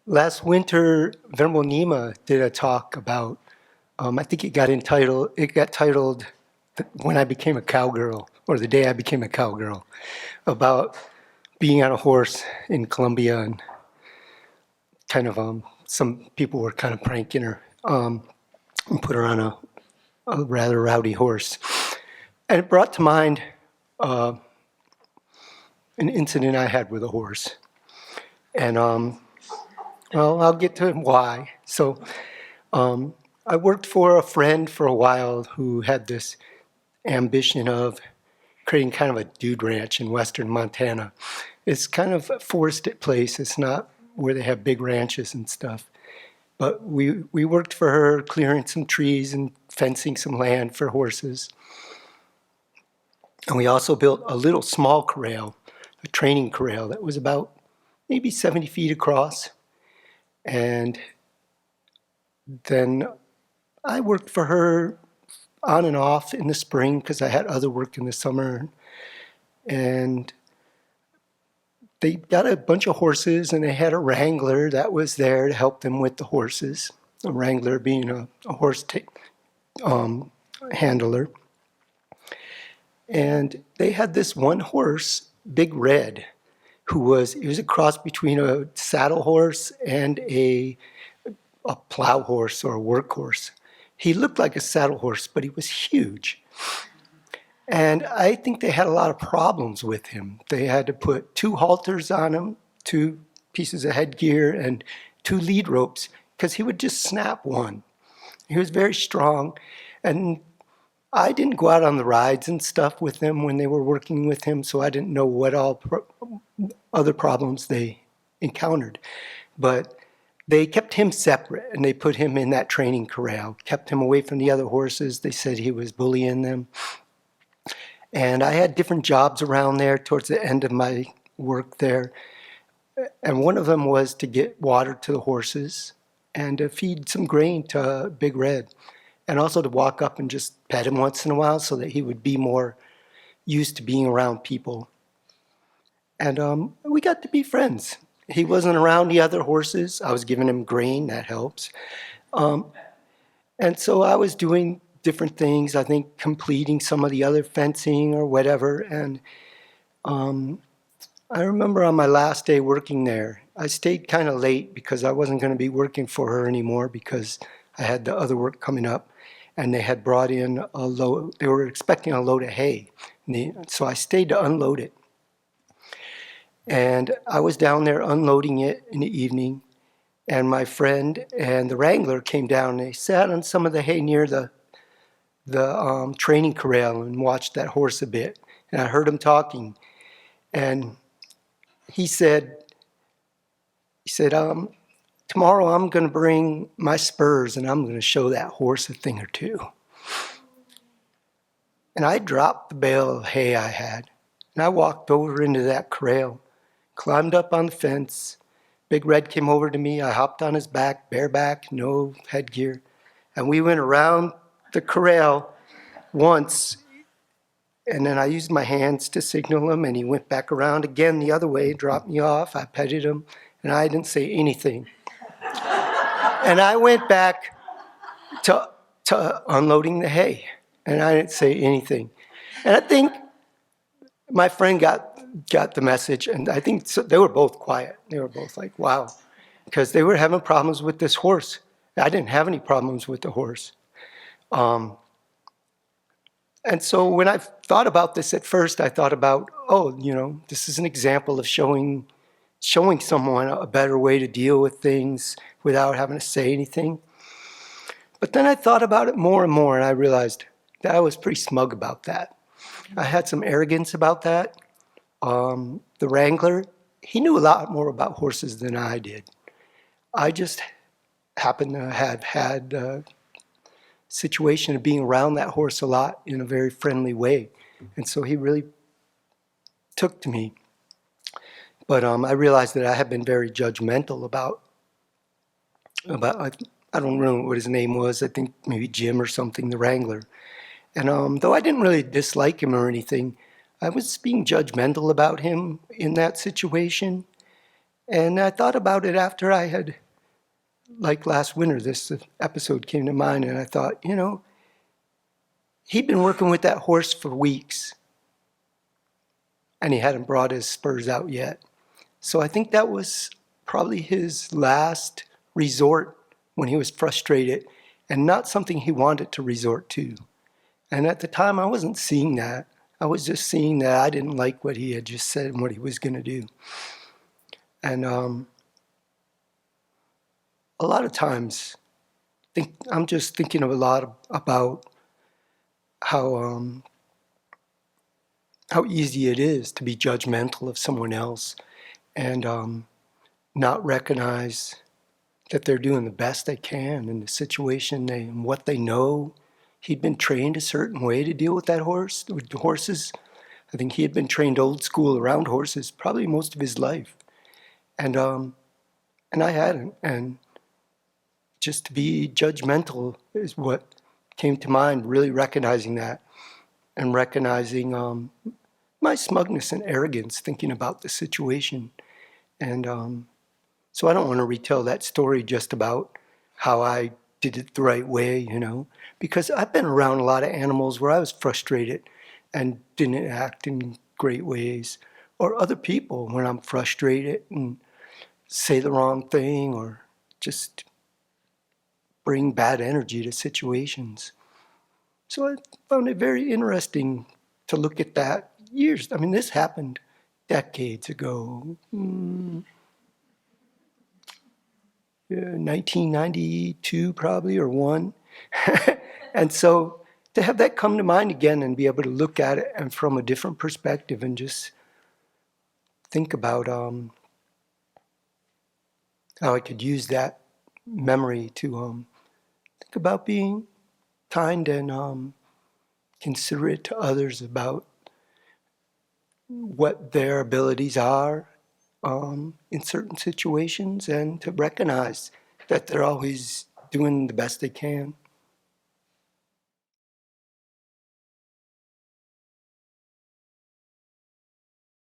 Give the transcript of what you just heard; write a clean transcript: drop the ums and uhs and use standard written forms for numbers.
Last winter, Venerable Nima did a talk about, I think it got titled When I Became a Cowgirl, or The Day I Became a Cowgirl, about being on a horse in Colombia, and kind of some people were kind of pranking her, and put her on a rather rowdy horse. And it brought to mind uh, an incident I had with a horse. And well, I'll get to why. So I worked for a friend for a while who had this ambition of creating kind of a dude ranch in western Montana. It's kind of a forested place. It's not where they have big ranches and stuff. But we worked for her, clearing some trees and fencing some land for horses. And we also built a little small corral, a training corral that was about maybe 70 feet across. And then I worked for her on and off in the spring because I had other work in the summer. And they got a bunch of horses, and they had a wrangler that was there to help them with the horses. A wrangler being a horse handler. And they had this one horse, Big Red, he was a cross between a saddle horse and a plow horse or a workhorse. He looked like a saddle horse, but he was huge. And I think they had a lot of problems with him. They had to put 2 halters on him, 2 pieces of headgear, and 2 lead ropes, because he would just snap one. He was very strong. And I didn't go out on the rides and stuff with them when they were working with him, so I didn't know what all other problems they encountered. But they kept him separate, and they put him in that training corral, kept him away from the other horses. They said he was bullying them. And I had different jobs around there towards the end of my work there. And one of them was to get water to the horses and to feed some grain to Big Red. And also to walk up and just pet him once in a while so that he would be more used to being around people. And we got to be friends. He wasn't around the other horses. I was giving him grain, that helps. And so I was doing different things, I think completing some of the other fencing or whatever. And I remember on my last day working there, I stayed kind of late because I wasn't going to be working for her anymore because I had the other work coming up. And they had brought in a load, they were expecting a load of hay. So I stayed to unload it. And I was down there unloading it in the evening, and my friend and the wrangler came down, and they sat on some of the hay near the training corral and watched that horse a bit. And I heard him talking, and he said, tomorrow I'm going to bring my spurs, and I'm going to show that horse a thing or two. And I dropped the bale of hay I had, and I walked over into that corral, climbed up on the fence. Big Red came over to me. I hopped on his back, bareback, no headgear. And we went around the corral once, and then I used my hands to signal him, and he went back around again the other way, dropped me off. I petted him, and I didn't say anything. And I went back to unloading the hay, and I didn't say anything. And I think my friend got the message, and I think they were both quiet. They were both like, wow, because they were having problems with this horse. I didn't have any problems with the horse. And so when I thought about this at first, I thought about, this is an example of showing someone a better way to deal with things without having to say anything. But then I thought about it more and more, and I realized that I was pretty smug about that. I had some arrogance about that. The wrangler, he knew a lot more about horses than I did. I just happened to have had a situation of being around that horse a lot in a very friendly way. And so he really took to me. But I realized that I had been very judgmental about I don't know what his name was. I think maybe Jim or something, the wrangler. And though I didn't really dislike him or anything, I was being judgmental about him in that situation. And I thought about it after I had, like last winter, this episode came to mind, and I thought, he'd been working with that horse for weeks, and he hadn't brought his spurs out yet. So I think that was probably his last resort when he was frustrated, and not something he wanted to resort to. And at the time, I wasn't seeing that. I was just seeing that I didn't like what he had just said and what he was going to do. And a lot of times, I'm just thinking a lot about how easy it is to be judgmental of someone else and not recognize that they're doing the best they can in the situation and what they know. He'd been trained a certain way to deal with that horse, with the horses. I think he had been trained old school around horses probably most of his life. And I hadn't. And just to be judgmental is what came to mind, really recognizing that and recognizing my smugness and arrogance thinking about the situation. And so I don't want to retell that story just about how I did it the right way, because I've been around a lot of animals where I was frustrated and didn't act in great ways, or other people when I'm frustrated and say the wrong thing or just bring bad energy to situations. So I found it very interesting to look at that years. I mean, this happened decades ago. 1992 probably, or one. And so to have that come to mind again and be able to look at it and from a different perspective and just think about how I could use that memory to think about being kind and considerate to others about what their abilities are in certain situations, and to recognize that they're always doing the best they can.